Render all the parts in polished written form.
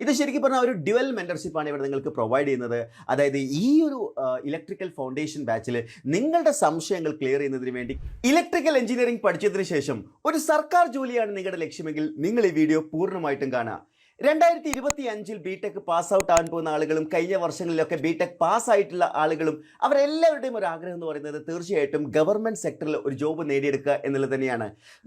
ഇത് ശരിക്കും പറഞ്ഞാൽ ഒരു ഡ്യുവൽ മെന്റർഷിപ്പാണ് ഇവിടെ നിങ്ങൾക്ക് പ്രൊവൈഡ് ചെയ്യുന്നത്. അതായത് ഈ ഒരു ഇലക്ട്രിക്കൽ ഫൗണ്ടേഷൻ ബാച്ചിൽ നിങ്ങളുടെ സംശയങ്ങൾ ക്ലിയർ ചെയ്യുന്നതിന് വേണ്ടി ഇലക്ട്രിക്കൽ എഞ്ചിനീയറിംഗ് പഠിച്ചതിന് ശേഷം ഒരു സർക്കാർ ജോലിയാണ് നിങ്ങളുടെ ലക്ഷ്യമെങ്കിൽ നിങ്ങൾ ഈ വീഡിയോ പൂർണ്ണമായിട്ടും കാണുക. 2025 ബിടെക് പാസ് ഔട്ട് ആകാൻ പോകുന്ന ആളുകളും കഴിഞ്ഞ വർഷങ്ങളിലൊക്കെ ബിടെക് പാസ്സായിട്ടുള്ള ആളുകളും അവരെല്ലാവരുടെയും ഒരു ആഗ്രഹം എന്ന് പറയുന്നത് തീർച്ചയായിട്ടും ഗവൺമെൻറ് സെക്ടറിൽ ഒരു ജോബ് നേടിയെടുക്കുക എന്നുള്ളത് തന്നെയാണ്.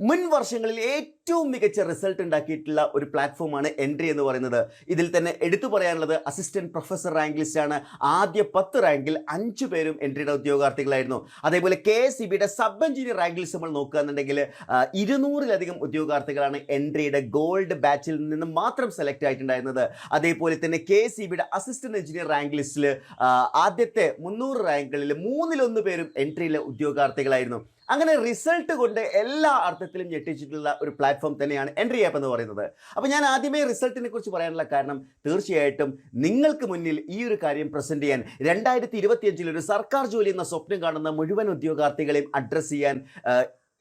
മുൻ വർഷങ്ങളിൽ ഏറ്റവും മികച്ച റിസൾട്ട് ഉണ്ടാക്കിയിട്ടുള്ള ഒരു പ്ലാറ്റ്ഫോമാണ് എൻട്രി എന്ന് പറയുന്നത്. ഇതിൽ തന്നെ എടുത്തു പറയാനുള്ളത് അസിസ്റ്റന്റ് പ്രൊഫസർ റാങ്ക് ലിസ്റ്റാണ്. ആദ്യ 10 റാങ്കിൽ 5 പേരും എൻട്രിയുടെ ഉദ്യോഗാർത്ഥികളായിരുന്നു. അതേപോലെ KSEBയുടെ സബ് എഞ്ചിനീയർ റാങ്ക് ലിസ്റ്റ് നമ്മൾ നോക്കുകയാണെന്നുണ്ടെങ്കിൽ 200-ലധികം ഉദ്യോഗാർത്ഥികളാണ് എൻട്രിയുടെ ഗോൾഡ് ബാച്ചിൽ നിന്ന് മാത്രം സെലക്ട് ആയിട്ടുണ്ടായിരുന്നത്. അതേപോലെ തന്നെ KSEBയുടെ അസിസ്റ്റന്റ് എഞ്ചിനീയർ റാങ്ക് ലിസ്റ്റിൽ ആദ്യത്തെ 300 റാങ്കുകളിൽ 1/3 പേരും എൻട്രിയിലെ ഉദ്യോഗാർത്ഥികളായിരുന്നു. അങ്ങനെ റിസൾട്ട് കൊണ്ട് എല്ലാ അർത്ഥത്തിലും ഞെട്ടിച്ചിട്ടുള്ള ഒരു പ്ലാറ്റ്ഫോം തന്നെയാണ് എൻട്രി ആപ്പ് എന്ന് പറയുന്നത്. അപ്പോൾ ഞാൻ ആദ്യമേ റിസൾട്ടിനെ കുറിച്ച് പറയാനുള്ള കാരണം തീർച്ചയായിട്ടും നിങ്ങൾക്ക് മുന്നിൽ ഈ ഒരു കാര്യം പ്രസന്റ് ചെയ്യാൻ 2025 ഒരു സർക്കാർ ജോലി എന്ന സ്വപ്നം കാണുന്ന മുഴുവൻ ഉദ്യോഗാർത്ഥികളെയും അഡ്രസ്സ് ചെയ്യാൻ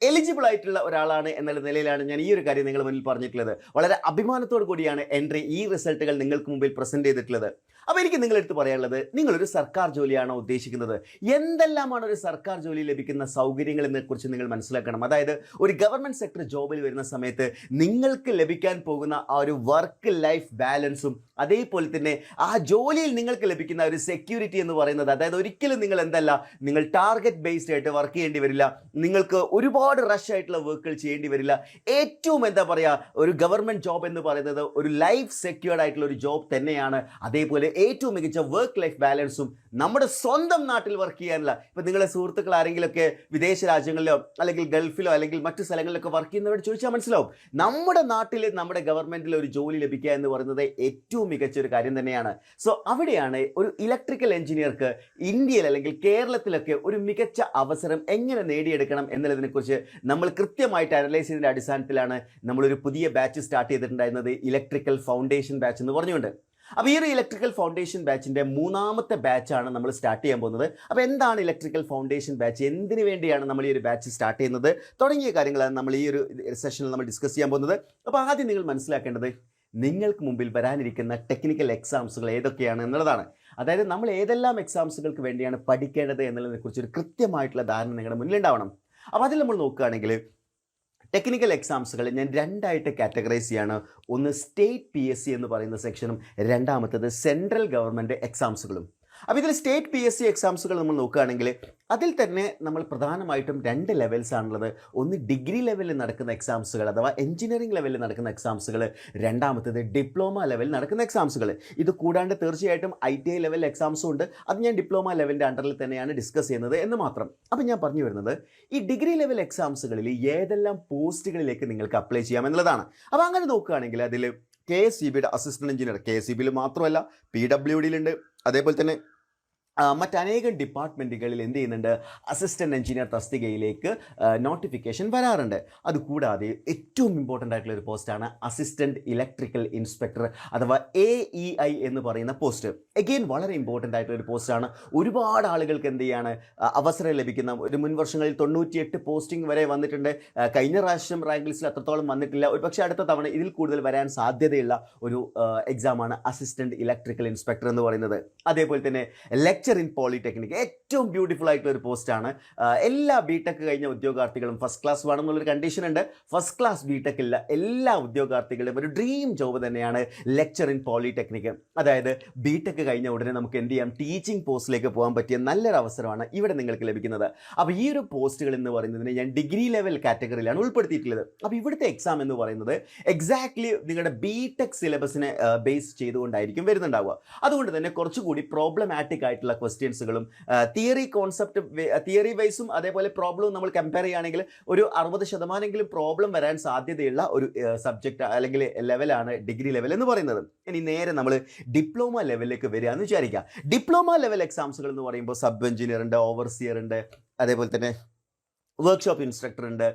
എലിജിബിൾ ആയിട്ടുള്ള ഒരാളാണ് എന്നുള്ള നിലയിലാണ് ഞാൻ ഈ ഒരു കാര്യം നിങ്ങൾ മുന്നിൽ പറഞ്ഞിട്ടുള്ളത്. വളരെ അഭിമാനത്തോടു കൂടിയാണ് എൻട്രി ഈ റിസൾട്ടുകൾ നിങ്ങൾക്ക് മുമ്പിൽ പ്രസന്റ് ചെയ്തിട്ടുള്ളത്. അപ്പോൾ എനിക്ക് നിങ്ങളെടുത്ത് പറയാനുള്ളത്, നിങ്ങളൊരു സർക്കാർ ജോലിയാണോ ഉദ്ദേശിക്കുന്നത്? എന്തെല്ലാമാണ് ഒരു സർക്കാർ ജോലി ലഭിക്കുന്ന സൗകര്യങ്ങൾ എന്നതിനെക്കുറിച്ച് നിങ്ങൾ മനസ്സിലാക്കണം. അതായത് ഒരു ഗവൺമെൻറ് സെക്ടർ ജോബിൽ വരുന്ന സമയത്ത് നിങ്ങൾക്ക് ലഭിക്കാൻ പോകുന്ന ആ ഒരു വർക്ക് ലൈഫ് ബാലൻസും അതേപോലെ തന്നെ ആ ജോലിയിൽ നിങ്ങൾക്ക് ലഭിക്കുന്ന ഒരു സെക്യൂരിറ്റി എന്ന് പറയുന്നത്, അതായത് ഒരിക്കലും നിങ്ങൾ ടാർഗറ്റ് ബേസ്ഡ് ആയിട്ട് വർക്ക് ചെയ്യേണ്ടി വരില്ല. നിങ്ങൾക്ക് ഒരുപാട് റഷ് ആയിട്ടുള്ള വർക്കുകൾ ചെയ്യേണ്ടി വരില്ല. ഏറ്റവും ഒരു ഗവൺമെൻറ് ജോബ് എന്ന് പറയുന്നത് ഒരു ലൈഫ് സെക്യൂർഡ് ആയിട്ടുള്ള ഒരു ജോബ് തന്നെയാണ്. അതേപോലെ ഏറ്റവും മികച്ച വർക്ക് ലൈഫ് ബാലൻസും നമ്മുടെ സ്വന്തം നാട്ടിൽ വർക്ക് ചെയ്യാനുള്ള, ഇപ്പം നിങ്ങളെ സുഹൃത്തുക്കൾ ആരെങ്കിലുമൊക്കെ വിദേശ രാജ്യങ്ങളിലോ അല്ലെങ്കിൽ ഗൾഫിലോ അല്ലെങ്കിൽ മറ്റു സ്ഥലങ്ങളിലൊക്കെ വർക്ക് ചെയ്യുന്നവരോട് ചോദിച്ചാൽ മനസ്സിലാവും, നമ്മുടെ നാട്ടിൽ നമ്മുടെ ഗവൺമെൻറ്റിൽ ഒരു ജോലി ലഭിക്കുക എന്ന് പറയുന്നത് ഏറ്റവും മികച്ച ഒരു കാര്യം തന്നെയാണ്. സോ അവിടെയാണ് ഒരു ഇലക്ട്രിക്കൽ എഞ്ചിനീയർക്ക് ഇന്ത്യയിൽ അല്ലെങ്കിൽ കേരളത്തിലൊക്കെ ഒരു മികച്ച അവസരം എങ്ങനെ നേടിയെടുക്കണം എന്നുള്ളതിനെക്കുറിച്ച് നമ്മൾ കൃത്യമായിട്ട് അനലൈസ് ചെയ്തതിൻ്റെ അടിസ്ഥാനത്തിലാണ് നമ്മളൊരു പുതിയ ബാച്ച് സ്റ്റാർട്ട് ചെയ്തിട്ടുണ്ടായിരുന്നത്, ഇലക്ട്രിക്കൽ ഫൗണ്ടേഷൻ ബാച്ച് എന്ന് പറഞ്ഞുകൊണ്ട്. അപ്പോൾ ഈ ഒരു ഇലക്ട്രിക്കൽ ഫൗണ്ടേഷൻ ബാച്ചിൻ്റെ 3ാമത്തെ ബാച്ചാണ് നമ്മൾ സ്റ്റാർട്ട് ചെയ്യാൻ പോകുന്നത്. അപ്പോൾ എന്താണ് ഇലക്ട്രിക്കൽ ഫൗണ്ടേഷൻ ബാച്ച്, എന്തിനു വേണ്ടിയാണ് നമ്മൾ ഈ ഒരു ബാച്ച് സ്റ്റാർട്ട് ചെയ്യുന്നത് തുടങ്ങിയ കാര്യങ്ങളാണ് നമ്മൾ ഈ ഒരു സെഷനിൽ നമ്മൾ ഡിസ്കസ് ചെയ്യാൻ പോകുന്നത്. അപ്പോൾ ആദ്യം നിങ്ങൾ മനസ്സിലാക്കേണ്ടത് നിങ്ങൾക്ക് മുമ്പിൽ വരാനിരിക്കുന്ന ടെക്നിക്കൽ എക്സാംസുകൾ ഏതൊക്കെയാണ് എന്നുള്ളതാണ്. അതായത് നമ്മൾ ഏതെല്ലാം എക്സാംസുകൾക്ക് വേണ്ടിയാണ് പഠിക്കേണ്ടത് എന്നുള്ളതിനെക്കുറിച്ച് ഒരു കൃത്യമായിട്ടുള്ള ധാരണ നിങ്ങളുടെ മുന്നിലുണ്ടാവണം. അപ്പോൾ അതിൽ നമ്മൾ നോക്കുകയാണെങ്കിൽ ടെക്നിക്കൽ എക്സാംസുകൾ ഞാൻ 2ആയിട്ട് കാറ്റഗറൈസ് ചെയ്യാണ്. ഒന്ന് സ്റ്റേറ്റ് PSC എന്ന് പറയുന്ന സെക്ഷനും രണ്ടാമത്തേത് സെൻട്രൽ ഗവൺമെൻറ് എക്സാംസുകളും. അപ്പോൾ ഇതിൽ സ്റ്റേറ്റ് PSC എക്സാംസുകൾ നമ്മൾ നോക്കുകയാണെങ്കിൽ അതിൽ തന്നെ നമ്മൾ പ്രധാനമായിട്ടും 2 ലെവൽസ് ആണുള്ളത്. ഒന്ന് ഡിഗ്രി ലെവലിൽ നടക്കുന്ന എക്സാംസുകൾ അഥവാ എഞ്ചിനീയറിംഗ് ലെവലിൽ നടക്കുന്ന എക്സാംസുകൾ, രണ്ടാമത്തേത് ഡിപ്ലോമ ലെവലിൽ നടക്കുന്ന എക്സാംസുകൾ. ഇത് കൂടാണ്ട് തീർച്ചയായിട്ടും ITI ലെവൽ എക്സാംസും ഉണ്ട്. അത് ഞാൻ ഡിപ്ലോമ ലെവലിൻ്റെ അണ്ടറിൽ തന്നെയാണ് ഡിസ്കസ് ചെയ്യുന്നത് എന്ന് മാത്രം. അപ്പോൾ ഞാൻ പറഞ്ഞു വരുന്നത് ഈ ഡിഗ്രി ലെവൽ എക്സാംസുകളിൽ ഏതെല്ലാം പോസ്റ്റുകളിലേക്ക് നിങ്ങൾക്ക് അപ്ലൈ ചെയ്യാം എന്നുള്ളതാണ്. അപ്പോൾ അങ്ങനെ നോക്കുകയാണെങ്കിൽ അതിൽ KSEBയുടെ അസിസ്റ്റന്റ് എഞ്ചിനീയർ, KSEBയിൽ മാത്രമല്ല PWDയിലുണ്ട്, അതേപോലെ തന്നെ മറ്റനേകം ഡിപ്പാർട്ട്മെൻറ്റുകളിൽ എന്ത് ചെയ്യുന്നുണ്ട്, അസിസ്റ്റൻറ്റ് എഞ്ചിനീയർ തസ്തികയിലേക്ക് നോട്ടിഫിക്കേഷൻ വരാറുണ്ട്. അതുകൂടാതെ ഏറ്റവും ഇമ്പോർട്ടൻ്റ് ആയിട്ടുള്ള ഒരു പോസ്റ്റാണ് അസിസ്റ്റൻറ്റ് ഇലക്ട്രിക്കൽ ഇൻസ്പെക്ടർ അഥവാ AEI എന്ന് പറയുന്ന പോസ്റ്റ്. എഗെയിൻ വളരെ ഇമ്പോർട്ടൻ്റ് ആയിട്ടുള്ള ഒരു പോസ്റ്റാണ്. ഒരുപാട് ആളുകൾക്ക് എന്ത് ചെയ്യാണ് അവസരം ലഭിക്കുന്ന, ഒരു മുൻ വർഷങ്ങളിൽ 98 പോസ്റ്റിംഗ് വരെ വന്നിട്ടുണ്ട്. കഴിഞ്ഞ പ്രാവശ്യം റാങ്ക് ലിസ്റ്റിൽ അത്രത്തോളം വന്നിട്ടില്ല. ഒരു പക്ഷേ അടുത്ത തവണ ഇതിൽ കൂടുതൽ വരാൻ സാധ്യതയുള്ള ഒരു എക്സാമാണ് അസിസ്റ്റൻറ്റ് ഇലക്ട്രിക്കൽ ഇൻസ്പെക്ടർ എന്ന് പറയുന്നത്. അതേപോലെ തന്നെ ലെക്ചർ ഇൻ പോളിടെക്നിക് ഏറ്റവും ബ്യൂട്ടിഫുൾ ആയിട്ടുള്ള ഒരു പോസ്റ്റാണ്. എല്ലാ ബിടെക് കഴിഞ്ഞ ഉദ്യോഗാർത്ഥികളും ഫസ്റ്റ് ക്ലാസ് വേണമെന്നുള്ളൊരു കണ്ടീഷൻ ഉണ്ട്. ഫസ്റ്റ് ക്ലാസ് ബിടെക് ഇല്ല, എല്ലാ ഉദ്യോഗാർത്ഥികളും ഒരു ഡ്രീം ജോബ് തന്നെയാണ് ലെക്ചർ ഇൻ പോളിടെക്നിക്. അതായത് ബിടെക് കഴിഞ്ഞ ഉടനെ നമുക്ക് എന്ത് ചെയ്യാം, ടീച്ചിങ് പോസ്റ്റിലേക്ക് പോകാൻ പറ്റിയ നല്ലൊരു അവസരമാണ് ഇവിടെ നിങ്ങൾക്ക് ലഭിക്കുന്നത്. അപ്പോൾ ഈ ഒരു പോസ്റ്റുകൾ എന്ന് പറയുന്നതിന് ഞാൻ ഡിഗ്രി ലെവൽ കാറ്റഗറിയിലാണ് ഉൾപ്പെടുത്തിയിട്ടുള്ളത്. അപ്പോൾ ഇവിടുത്തെ എക്സാം എന്ന് പറയുന്നത് എക്സാക്ട്ലി നിങ്ങളുടെ ബിടെക് സിലബസിനെ ബേസ് ചെയ്തുകൊണ്ടായിരിക്കും വരുന്നുണ്ടാവുക. അതുകൊണ്ട് തന്നെ കുറച്ചുകൂടി പ്രോബ്ലമാറ്റിക് ആയിട്ടുള്ള ക്വസ്റ്റ്യൻസുകളും തിയറി വൈസും അതേപോലെ പ്രോബ്ലവും നമ്മൾ കമ്പയർ ചെയ്യുകയാണെങ്കിൽ ഒരു 60% പ്രോബ്ലം വരാൻ സാധ്യതയുള്ള ഒരു സബ്ജക്റ്റ് അല്ലെങ്കിൽ ലെവലാണ് ഡിഗ്രി ലെവൽ എന്ന് പറയുന്നത്. ഇനി നേരെ നമ്മൾ ഡിപ്ലോമ ലെവലിലേക്ക് വരിക എന്ന് വിചാരിക്കുക. ഡിപ്ലോമ ലെവൽ എക്സാംസുകൾ എന്ന് പറയുമ്പോൾ സബ് എഞ്ചിനീയർ ഉണ്ട്, ഓവർസിയർ ഉണ്ട്, അതേപോലെ തന്നെ വർക്ക്ഷോപ്പ് ഇൻസ്ട്രക്ടർ ഉണ്ട്.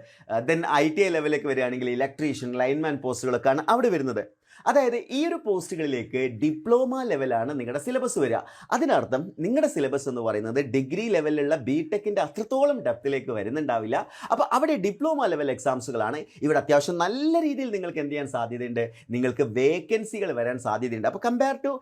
ദെൻ ITI ലെവലിലേക്ക് വരികയാണെങ്കിൽ ഇലക്ട്രീഷ്യൻ, ലൈൻമാൻ പോസ്റ്റുകളൊക്കെയാണ് അവിടെ വരുന്നത്. അതായത് ഈ ഒരു പോസ്റ്റുകളിലേക്ക് ഡിപ്ലോമ ലെവലാണ് നിങ്ങളുടെ സിലബസ് വരിക. അതിനർത്ഥം നിങ്ങളുടെ സിലബസ് എന്ന് പറയുന്നത് ഡിഗ്രി ലെവലിലുള്ള ബിടെക്കിൻ്റെ അത്രത്തോളം ഡെപ്തിലേക്ക് വരുന്നുണ്ടാവില്ല. അപ്പോൾ അവിടെ ഡിപ്ലോമ ലെവൽ എക്സാംസുകളാണ്. ഇവിടെ അത്യാവശ്യം നല്ല രീതിയിൽ നിങ്ങൾക്ക് എന്ത് ചെയ്യാൻ സാധ്യതയുണ്ട്, നിങ്ങൾക്ക് വേക്കൻസികൾ വരാൻ സാധ്യതയുണ്ട്. അപ്പോൾ കമ്പയർ ടു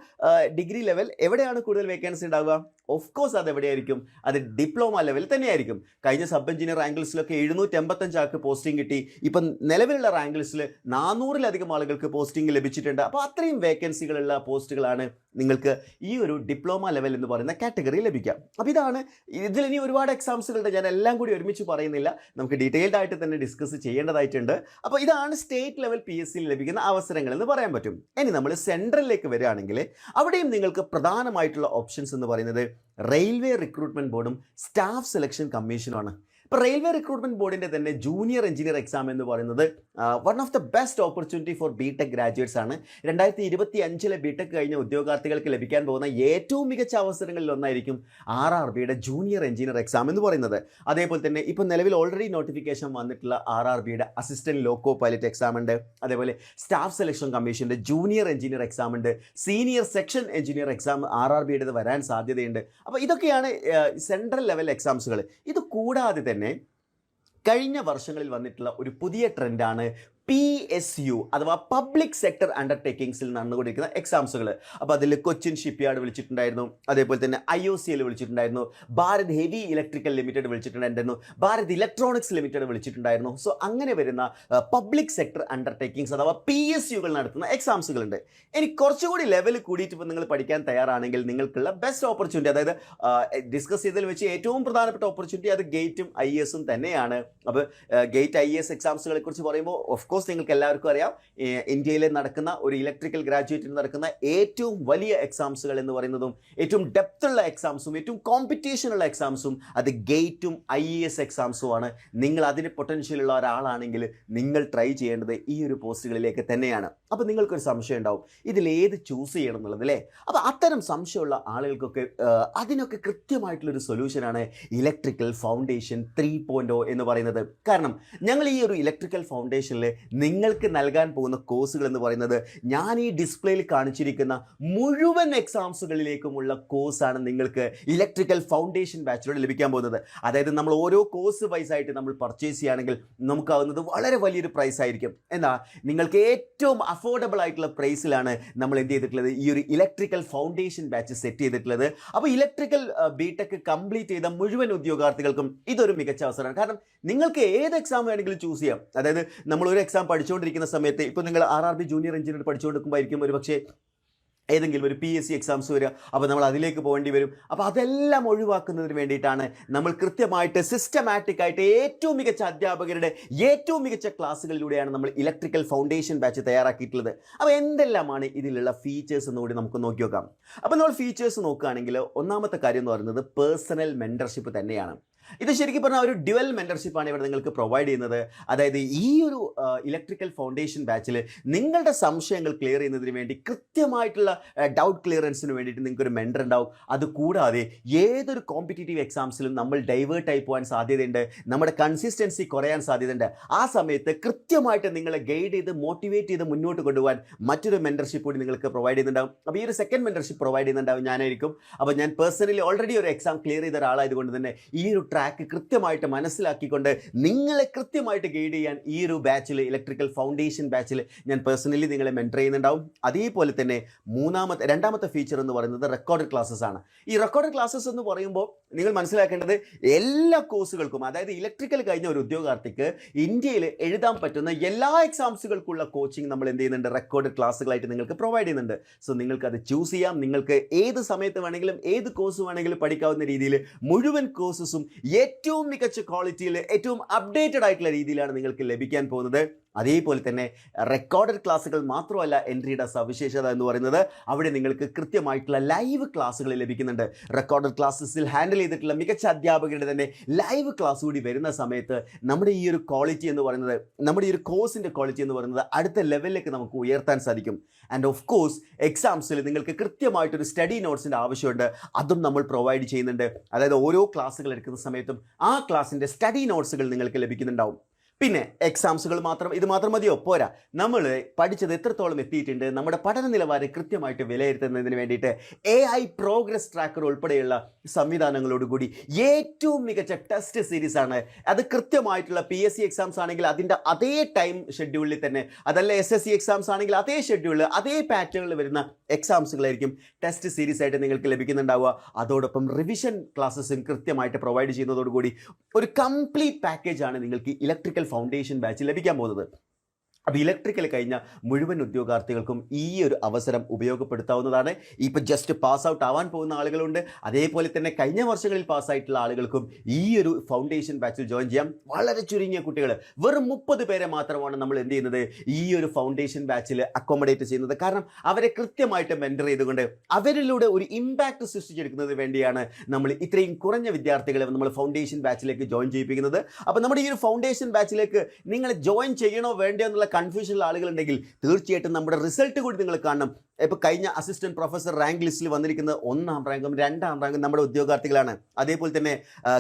ഡിഗ്രി ലെവൽ എവിടെയാണ് കൂടുതൽ വേക്കൻസി ഉണ്ടാവുക? ഓഫ് കോഴ്സ് അത് എവിടെയായിരിക്കും? അത് ഡിപ്ലോമ ലെവൽ തന്നെയായിരിക്കും. കഴിഞ്ഞ സബ് എഞ്ചിനീയർ റാങ്കിൽസിലൊക്കെ 755 ആൾക്ക് പോസ്റ്റിംഗ് കിട്ടി. ഇപ്പം നിലവിലുള്ള റാങ്കിൽസിൽ 400-ലധികം ആളുകൾക്ക് പോസ്റ്റിംഗ് ലഭിച്ചിട്ടുണ്ട്. അപ്പോൾ അത്രയും വേക്കൻസികളുള്ള പോസ്റ്റുകളാണ് നിങ്ങൾക്ക് ഈ ഒരു ഡിപ്ലോമ ലെവൽ എന്ന് പറയുന്ന കാറ്റഗറി ലഭിക്കാം. അപ്പോൾ ഇതാണ്. ഇതിൽ ഇനി ഒരുപാട് എക്സാംസുകളുണ്ട്, ഞാൻ എല്ലാം കൂടി ഒരുമിച്ച് പറയുന്നില്ല, നമുക്ക് ഡീറ്റെയിൽഡ് ആയിട്ട് തന്നെ ഡിസ്കസ് ചെയ്യേണ്ടതായിട്ടുണ്ട്. അപ്പോൾ ഇതാണ് സ്റ്റേറ്റ് ലെവൽ PSCയിൽ ലഭിക്കുന്ന അവസരങ്ങൾ എന്ന് പറയാൻ പറ്റും. ഇനി നമ്മൾ സെൻട്രലിലേക്ക് വരികയാണെങ്കിൽ അവിടെയും നിങ്ങൾക്ക് പ്രധാനമായിട്ടുള്ള ഓപ്ഷൻസ് എന്ന് പറയുന്നത് റെയിൽവേ റിക്രൂട്ട്മെന്റ് ബോർഡും സ്റ്റാഫ് സെലക്ഷൻ കമ്മീഷനുമാണ്. ഇപ്പോൾ റെയിൽവേ റിക്രൂട്ട്മെന്റ് ബോർഡിൻ്റെ തന്നെ ജൂനിയർ എഞ്ചിനീയർ എക്സാം എന്ന് പറയുന്നത് one of the best opportunity for BTech graduates ആണ്. 2025 ബിടെക് കഴിഞ്ഞ ഉദ്യോഗാർത്ഥികൾക്ക് ലഭിക്കാൻ പോകുന്ന ഏറ്റവും മികച്ച അവസരങ്ങളിൽ ഒന്നായിരിക്കും RRBയുടെ ജൂനിയർ എഞ്ചിനീയർ എക്സാം എന്ന് പറയുന്നത്. അതേപോലെ തന്നെ ഇപ്പോൾ നിലവിൽ ഓൾറെഡി നോട്ടിഫിക്കേഷൻ വന്നിട്ടുള്ള RRBയുടെ അസിസ്റ്റന്റ് ലോക്കോ പൈലറ്റ് എക്സാം ഉണ്ട്. അതേപോലെ സ്റ്റാഫ് സെലക്ഷൻ കമ്മീഷൻ്റെ ജൂനിയർ എഞ്ചിനീയർ എക്സാം ഉണ്ട്. സീനിയർ സെക്ഷൻ എഞ്ചിനീയർ എക്സാം RRBയുടേത് വരാൻ സാധ്യതയുണ്ട്. അപ്പോൾ ഇതൊക്കെയാണ് സെൻട്രൽ ലെവൽ എക്സാംസുകൾ. ഇത് കൂടാതെ തന്നെ കഴിഞ്ഞ വർഷങ്ങളിൽ വന്നിട്ടുള്ള ഒരു പുതിയ ട്രെൻഡാണ് PSU അഥവാ പബ്ലിക് സെക്ടർ അണ്ടർടേക്കിങ്സിൽ നടന്നുകൊണ്ടിരിക്കുന്ന എക്സാംസുകൾ. അപ്പോൾ അതിൽ കൊച്ചിൻ ഷിപ്പ്യാർഡ് വിളിച്ചിട്ടുണ്ടായിരുന്നു, അതേപോലെ തന്നെ IOCL വിളിച്ചിട്ടുണ്ടായിരുന്നു, ഭാരത് ഹെവി ഇലക്ട്രിക്കൽ ലിമിറ്റഡ് വിളിച്ചിട്ടുണ്ടായിരുന്നു, ഭാരത് ഇലക്ട്രോണിക്സ് ലിമിറ്റഡ് വിളിച്ചിട്ടുണ്ടായിരുന്നു. സോ അങ്ങനെ വരുന്ന പബ്ലിക് സെക്ടർ അണ്ടർടേക്കിങ്സ് അഥവാ PSUകൾ നടത്തുന്ന എക്സാംസുകളുണ്ട്. ഇനി കുറച്ചുകൂടി ലെവൽ കൂടിയിട്ട് ഇപ്പോൾ നിങ്ങൾ പഠിക്കാൻ തയ്യാറാണെങ്കിൽ നിങ്ങൾക്കുള്ള ബെസ്റ്റ് ഓപ്പർച്യൂണിറ്റി, അതായത് ഡിസ്കസ് ചെയ്തതിൽ വെച്ച് ഏറ്റവും പ്രധാനപ്പെട്ട ഓപ്പർച്യൂണിറ്റി അത് ഗേറ്റും IAS തന്നെയാണ്. അപ്പോൾ ഗേറ്റ് IAS എക്സാംസുകളെ കുറിച്ച് പറയുമ്പോൾ ഓഫ് കോഴ്സ് നിങ്ങൾക്ക് എല്ലാവർക്കും അറിയാം, ഇന്ത്യയിൽ നടക്കുന്ന ഒരു ഇലക്ട്രിക്കൽ ഗ്രാജുവേറ്റിന് നടക്കുന്ന ഏറ്റവും വലിയ എക്സാംസുകൾ എന്ന് പറയുന്നതും ഏറ്റവും ഡെപ്തുള്ള എക്സാംസും ഏറ്റവും കോമ്പറ്റീഷനുള്ള എക്സാംസും അത് ഗേറ്റും IAS എക്സാംസുമാണ്. നിങ്ങൾ അതിന് പൊട്ടൻഷ്യലുള്ള ഒരാളാണെങ്കിൽ നിങ്ങൾ ട്രൈ ചെയ്യേണ്ടത് ഈ ഒരു പോസ്റ്റുകളിലേക്ക് തന്നെയാണ്. അപ്പോൾ നിങ്ങൾക്കൊരു സംശയം ഉണ്ടാവും, ഇതിലേത് ചൂസ് ചെയ്യണം എന്നുള്ളത് അല്ലേ? അപ്പോൾ അത്തരം സംശയമുള്ള ആളുകൾക്കൊക്കെ അതിനൊക്കെ കൃത്യമായിട്ടുള്ളൊരു സൊല്യൂഷനാണ് ഇലക്ട്രിക്കൽ ഫൗണ്ടേഷൻ 3.0 എന്ന് പറയുന്നത്. കാരണം ഞങ്ങൾ ഈ ഒരു ഇലക്ട്രിക്കൽ ഫൗണ്ടേഷനിൽ നിങ്ങൾക്ക് നൽകാൻ പോകുന്ന കോഴ്സുകൾ എന്ന് പറയുന്നത് ഞാൻ ഈ ഡിസ്പ്ലേയിൽ കാണിച്ചിരിക്കുന്ന മുഴുവൻ എക്സാംസുകളിലേക്കുമുള്ള കോഴ്സാണ് നിങ്ങൾക്ക് ഇലക്ട്രിക്കൽ ഫൗണ്ടേഷൻ ബാച്ചിലൂടെ ലഭിക്കാൻ പോകുന്നത്. അതായത് നമ്മൾ ഓരോ കോഴ്സ് വൈസ് ആയിട്ട് നമ്മൾ പർച്ചേസ് ചെയ്യുകയാണെങ്കിൽ നമുക്കാവുന്നത് വളരെ വലിയൊരു പ്രൈസ് ആയിരിക്കും. എന്നാൽ നിങ്ങൾക്ക് ഏറ്റവും അഫോർഡബിൾ ആയിട്ടുള്ള പ്രൈസിലാണ് നമ്മൾ എന്ത് ചെയ്തിട്ടുള്ളത്, ഈ ഒരു ഇലക്ട്രിക്കൽ ഫൗണ്ടേഷൻ ബാച്ച് സെറ്റ് ചെയ്തിട്ടുള്ളത്. അപ്പോൾ ഇലക്ട്രിക്കൽ ബിടെക് കംപ്ലീറ്റ് ചെയ്ത മുഴുവൻ ഉദ്യോഗാർത്ഥികൾക്കും ഇതൊരു മികച്ച അവസരമാണ്. കാരണം നിങ്ങൾക്ക് ഏത് എക്സാം വേണമെങ്കിലും ചൂസ് ചെയ്യാം. അതായത് നമ്മൾ ഒരു എക്സാം പഠിച്ചുകൊണ്ടിരിക്കുന്ന സമയത്ത് ഇപ്പോൾ നിങ്ങൾ RRB ജൂനിയർ എഞ്ചിനീയർ പഠിച്ചുകൊണ്ടിരിക്കുമ്പോഴായിരിക്കും ഒരു പക്ഷേ ഏതെങ്കിലും ഒരു PSC എക്സാംസ് വരിക, അപ്പോൾ നമ്മൾ അതിലേക്ക് പോകേണ്ടി വരും. അപ്പോൾ അതെല്ലാം ഒഴിവാക്കുന്നതിന് വേണ്ടിയിട്ടാണ് നമ്മൾ കൃത്യമായിട്ട് സിസ്റ്റമാറ്റിക് ആയിട്ട് ഏറ്റവും മികച്ച അധ്യാപകരുടെ ഏറ്റവും മികച്ച ക്ലാസ്സുകളിലൂടെയാണ് നമ്മൾ ഇലക്ട്രിക്കൽ ഫൗണ്ടേഷൻ ബാച്ച് തയ്യാറാക്കിയിട്ടുള്ളത്. അപ്പോൾ എന്തെല്ലാമാണ് ഇതിലുള്ള ഫീച്ചേഴ്സ് എന്നുകൂടി നമുക്ക് നോക്കി നോക്കാം. അപ്പോൾ നമ്മൾ ഫീച്ചേഴ്സ് നോക്കുകയാണെങ്കിൽ ഒന്നാമത്തെ കാര്യം എന്ന് പറയുന്നത് പേഴ്സണൽ മെൻറ്റർഷിപ്പ് തന്നെയാണ്. ഇത് ശരിക്കും പറഞ്ഞാൽ ഒരു ഡ്യുവൽ മെൻറ്റർഷിപ്പാണ് ഇവിടെ നിങ്ങൾക്ക് പ്രൊവൈഡ് ചെയ്യുന്നത്. അതായത് ഈ ഒരു ഇലക്ട്രിക്കൽ ഫൗണ്ടേഷൻ ബാച്ചിൽ നിങ്ങളുടെ സംശയങ്ങൾ ക്ലിയർ ചെയ്യുന്നതിന് വേണ്ടി കൃത്യമായിട്ടുള്ള ഡൗട്ട് ക്ലിയറൻസിന് വേണ്ടിയിട്ട് നിങ്ങൾക്കൊരു മെൻറ്റർ ഉണ്ടാവും. അതുകൂടാതെ ഏതൊരു കോമ്പറ്റീറ്റീവ് എക്സാംസിലും നമ്മൾ ഡൈവേർട്ടായി പോകാൻ സാധ്യതയുണ്ട്, നമ്മുടെ കൺസിസ്റ്റൻസി കുറയാൻ സാധ്യതയുണ്ട്. ആ സമയത്ത് കൃത്യമായിട്ട് നിങ്ങളെ ഗൈഡ് ചെയ്ത് മോട്ടിവേറ്റ് ചെയ്ത് മുന്നോട്ട് കൊണ്ടുപോകാൻ മറ്റൊരു മെൻറ്റർഷിപ്പ് കൂടി നിങ്ങൾക്ക് പ്രൊവൈഡ് ചെയ്യുന്നുണ്ടാവും. അപ്പോൾ ഈ ഒരു സെക്കൻഡ് മെൻറ്റർഷിപ്പ് പ്രൊവൈഡ് ചെയ്യുന്നുണ്ടാവും ഞാനായിരിക്കും. അപ്പോൾ ഞാൻ പേഴ്സണലി ഓൾറെഡി ഒരു എക്സാം ക്ലിയർ ചെയ്ത ഒരാളായതുകൊണ്ട് തന്നെ ഈ ഒരു ട്രാക്ക് കൃത്യമായിട്ട് മനസ്സിലാക്കിക്കൊണ്ട് നിങ്ങളെ കൃത്യമായിട്ട് ഗൈഡ് ചെയ്യാൻ ഈ ഒരു ബാച്ചിൽ ഇലക്ട്രിക്കൽ ഫൗണ്ടേഷൻ ബാച്ചിൽ ഞാൻ പേഴ്സണലി നിങ്ങളെ മെൻറ്റർ ചെയ്യുന്നുണ്ടാവും. അതേപോലെ തന്നെ രണ്ടാമത്തെ ഫീച്ചർ എന്ന് പറയുന്നത് റെക്കോർഡഡ് ക്ലാസ്സസ് ആണ്. ഈ റെക്കോർഡഡ് ക്ലാസ്സസ് എന്ന് പറയുമ്പോൾ നിങ്ങൾ മനസ്സിലാക്കേണ്ടത് എല്ലാ കോഴ്സുകൾക്കും, അതായത് ഇലക്ട്രിക്കൽ കഴിഞ്ഞ ഒരു ഉദ്യോഗാർത്ഥിക്ക് ഇന്ത്യയിൽ എഴുതാൻ പറ്റുന്ന എല്ലാ എക്സാംസുകൾക്കുള്ള കോച്ചിങ് നമ്മൾ എന്ത് ചെയ്യുന്നുണ്ട്, റെക്കോർഡഡ് ക്ലാസ്സുകളായിട്ട് നിങ്ങൾക്ക് പ്രൊവൈഡ് ചെയ്യുന്നുണ്ട്. സോ നിങ്ങൾക്ക് അത് ചൂസ് ചെയ്യാം. നിങ്ങൾക്ക് ഏത് സമയത്ത് വേണമെങ്കിലും ഏത് കോഴ്സ് വേണമെങ്കിലും പഠിക്കാവുന്ന രീതിയിൽ മുഴുവൻ കോഴ്സസും ഏറ്റവും മികച്ച ക്വാളിറ്റിയിൽ ഏറ്റവും അപ്ഡേറ്റഡ് ആയിട്ടുള്ള രീതിയിലാണ് നിങ്ങൾക്ക് ലഭിക്കാൻ പോകുന്നത്. അതേപോലെ തന്നെ റെക്കോർഡഡ് ക്ലാസ്സുകൾ മാത്രമല്ല എൻട്രിയുടെ സവിശേഷത എന്ന് പറയുന്നത്, അവിടെ നിങ്ങൾക്ക് കൃത്യമായിട്ടുള്ള ലൈവ് ക്ലാസ്സുകൾ ലഭിക്കുന്നുണ്ട്. റെക്കോർഡഡ് ക്ലാസ്സസിൽ ഹാൻഡിൽ ചെയ്തിട്ടുള്ള മികച്ച അധ്യാപകരുടെ തന്നെ ലൈവ് ക്ലാസ് കൂടി വരുന്ന സമയത്ത് നമ്മുടെ ഈ ഒരു ക്വാളിറ്റി എന്ന് പറയുന്നത്, നമ്മുടെ ഈ ഒരു കോഴ്സിൻ്റെ ക്വാളിറ്റി എന്ന് പറയുന്നത് അടുത്ത ലെവലിലേക്ക് നമുക്ക് ഉയർത്താൻ സാധിക്കും. ആൻഡ് ഓഫ് കോഴ്സ് എക്സാംസിൽ നിങ്ങൾക്ക് കൃത്യമായിട്ടൊരു സ്റ്റഡി നോട്ട്സിൻ്റെ ആവശ്യമുണ്ട്, അതും നമ്മൾ പ്രൊവൈഡ് ചെയ്യുന്നുണ്ട്. അതായത് ഓരോ ക്ലാസ്സുകൾ എടുക്കുന്ന സമയത്തും ആ ക്ലാസ്സിൻ്റെ സ്റ്റഡി നോട്ട്സുകൾ നിങ്ങൾക്ക് ലഭിക്കുന്നുണ്ടാവും. പിന്നെ എക്സാംസുകൾ ഇത് മാത്രം മതിയോ? പോരാ. നമ്മൾ പഠിച്ചത് എത്രത്തോളം എത്തിയിട്ടുണ്ട്, നമ്മുടെ പഠന നിലവാരം കൃത്യമായിട്ട് വിലയിരുത്തുന്നതിന് വേണ്ടിയിട്ട് AI പ്രോഗ്രസ് ട്രാക്കർ ഉൾപ്പെടെയുള്ള സംവിധാനങ്ങളോടുകൂടി ഏറ്റവും മികച്ച ടെസ്റ്റ് സീരീസ് ആണ്. അത് കൃത്യമായിട്ടുള്ള PSC എക്സാംസ് ആണെങ്കിൽ അതിൻ്റെ അതേ ടൈം ഷെഡ്യൂളിൽ തന്നെ, അതല്ല SSC എക്സാംസ് ആണെങ്കിൽ അതേ ഷെഡ്യൂളിൽ അതേ പാറ്റേണിൽ വരുന്ന എക്സാംസുകളായിരിക്കും ടെസ്റ്റ് സീരീസ് ആയിട്ട് നിങ്ങൾക്ക് ലഭിക്കുന്നുണ്ടാവുക. അതോടൊപ്പം റിവിഷൻ ക്ലാസ്സസും കൃത്യമായിട്ട് പ്രൊവൈഡ് ചെയ്യുന്നതോടുകൂടി ഒരു കംപ്ലീറ്റ് പാക്കേജാണ് നിങ്ങൾക്ക് ഇലക്ട്രിക്കൽ ഫൗണ്ടേഷൻ ബാച്ച് ലഭിക്കാൻ പോകുന്നത്. അപ്പോൾ ഇലക്ട്രിക്കൽ കഴിഞ്ഞ മുഴുവൻ ഉദ്യോഗാർത്ഥികൾക്കും ഈ ഒരു അവസരം ഉപയോഗപ്പെടുത്താവുന്നതാണ്. ഇപ്പോൾ ജസ്റ്റ് പാസ് ഔട്ട് ആവാൻ പോകുന്ന ആളുകളുണ്ട്, അതേപോലെ തന്നെ കഴിഞ്ഞ വർഷങ്ങളിൽ പാസ്സായിട്ടുള്ള ആളുകൾക്കും ഈ ഒരു ഫൗണ്ടേഷൻ ബാച്ചിൽ ജോയിൻ ചെയ്യാം. വളരെ ചുരുങ്ങിയ കുട്ടികൾ, വെറും 30 പേരെ മാത്രമാണ് നമ്മൾ എന്ത് ചെയ്യുന്നത്, ഈ ഒരു ഫൗണ്ടേഷൻ ബാച്ചിൽ അക്കോമഡേറ്റ് ചെയ്യുന്നത്. കാരണം അവരെ കൃത്യമായിട്ട് മെൻറ്റർ ചെയ്തുകൊണ്ട് അവരിലൂടെ ഒരു ഇമ്പാക്റ്റ് സൃഷ്ടിച്ചെടുക്കുന്നതിന് വേണ്ടിയാണ് നമ്മൾ ഇത്രയും കുറഞ്ഞ വിദ്യാർത്ഥികളെ നമ്മൾ ഫൗണ്ടേഷൻ ബാച്ചിലേക്ക് ജോയിൻ ചെയ്യിപ്പിക്കുന്നത്. അപ്പോൾ നമ്മുടെ ഈ ഒരു ഫൗണ്ടേഷൻ ബാച്ചിലേക്ക് നിങ്ങൾ ജോയിൻ ചെയ്യണോ വേണ്ടോ എന്നുള്ള കൺഫ്യൂഷനുള്ള ആളുകളുണ്ടെങ്കിൽ തീർച്ചയായിട്ടും നമ്മുടെ റിസൾട്ട് കൂടി നിങ്ങൾ കാണണം. ഇപ്പോൾ കഴിഞ്ഞ അസിസ്റ്റന്റ് പ്രൊഫസർ റാങ്ക് ലിസ്റ്റിൽ വന്നിരിക്കുന്നത് 1ാം റാങ്കും 2ാം റാങ്കും നമ്മുടെ ഉദ്യോഗാർത്ഥികളാണ്. അതേപോലെ തന്നെ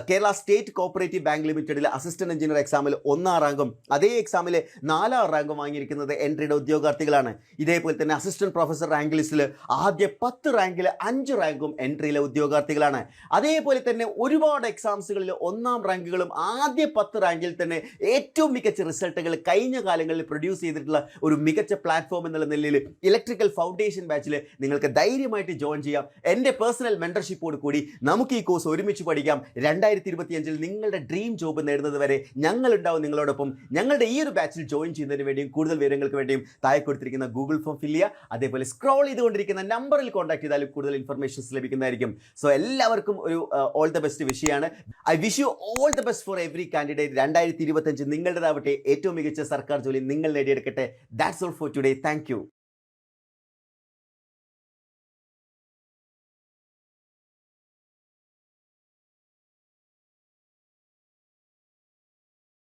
കേരള സ്റ്റേറ്റ് കോപ്പറേറ്റീവ് ബാങ്ക് ലിമിറ്റഡിലെ അസിസ്റ്റന്റ് എഞ്ചിനീയർ എക്സാമിൽ 1ാം റാങ്കും അതേ എക്സാമിൽ 4ാം റാങ്കും വാങ്ങിയിരിക്കുന്നത് എൻട്രിയുടെ ഉദ്യോഗാർത്ഥികളാണ്. ഇതേപോലെ തന്നെ അസിസ്റ്റന്റ് പ്രൊഫസർ റാങ്ക് ലിസ്റ്റിൽ ആദ്യ 10 റാങ്കിൽ 5 റാങ്കും എൻട്രിയിലെ ഉദ്യോഗാർത്ഥികളാണ്. അതേപോലെ തന്നെ ഒരുപാട് എക്സാംസുകളിൽ 1ാം റാങ്കുകളും ആദ്യ 10 റാങ്കിൽ തന്നെ ഏറ്റവും മികച്ച റിസൾട്ടുകൾ കഴിഞ്ഞ കാലങ്ങളിൽ പ്രൊഡ്യൂസ് ചെയ്തിട്ടുള്ള ഒരു മികച്ച പ്ലാറ്റ്ഫോം എന്നുള്ള നിലയിൽ ഇലക്ട്രിക്കൽ ഫൗണ്ടേഷൻ ബാച്ചിൽ നിങ്ങൾക്ക് ധൈര്യമായിട്ട് ജോയിൻ ചെയ്യാം. എൻ്റെ പേഴ്സണൽ മെന്റർഷിപ്പോട് കൂടി നമുക്ക് ഈ കോഴ്സ് ഒരുമിച്ച് പഠിക്കാം. 2025 നിങ്ങളുടെ ഡ്രീം ജോബ് നേടുന്നത് വരെ ഞങ്ങളുണ്ടാവും നിങ്ങളോടൊപ്പം. ഞങ്ങളുടെ ഈ ഒരു ബാച്ചിൽ ജോയിൻ ചെയ്യുന്നതിന് വേണ്ടിയും കൂടുതൽ വിവരങ്ങൾക്ക് വേണ്ടിയും താഴെ കൊടുത്തിരിക്കുന്ന ഗൂഗിൾ ഫോം ഫില്ല് ചെയ്യുക. അതേപോലെ സ്ക്രോൾ ചെയ്തുകൊണ്ടിരിക്കുന്ന നമ്പറിൽ കോൺടാക്ട് ചെയ്താലും കൂടുതൽ ഇൻഫർമേഷൻസ് ലഭിക്കുന്നതായിരിക്കും. സോ എല്ലാവർക്കും ഒരു ഓൾ ദ ബെസ്റ്റ് വിഷയമാണ്. I wish you all the best for every candidate. 2025 നിങ്ങളുടേതാവട്ടെ. ഏറ്റവും മികച്ച സർക്കാർ ജോലി നിങ്ങൾ നേടിയെടുക്കട്ടെ. That's all for today. Thank U.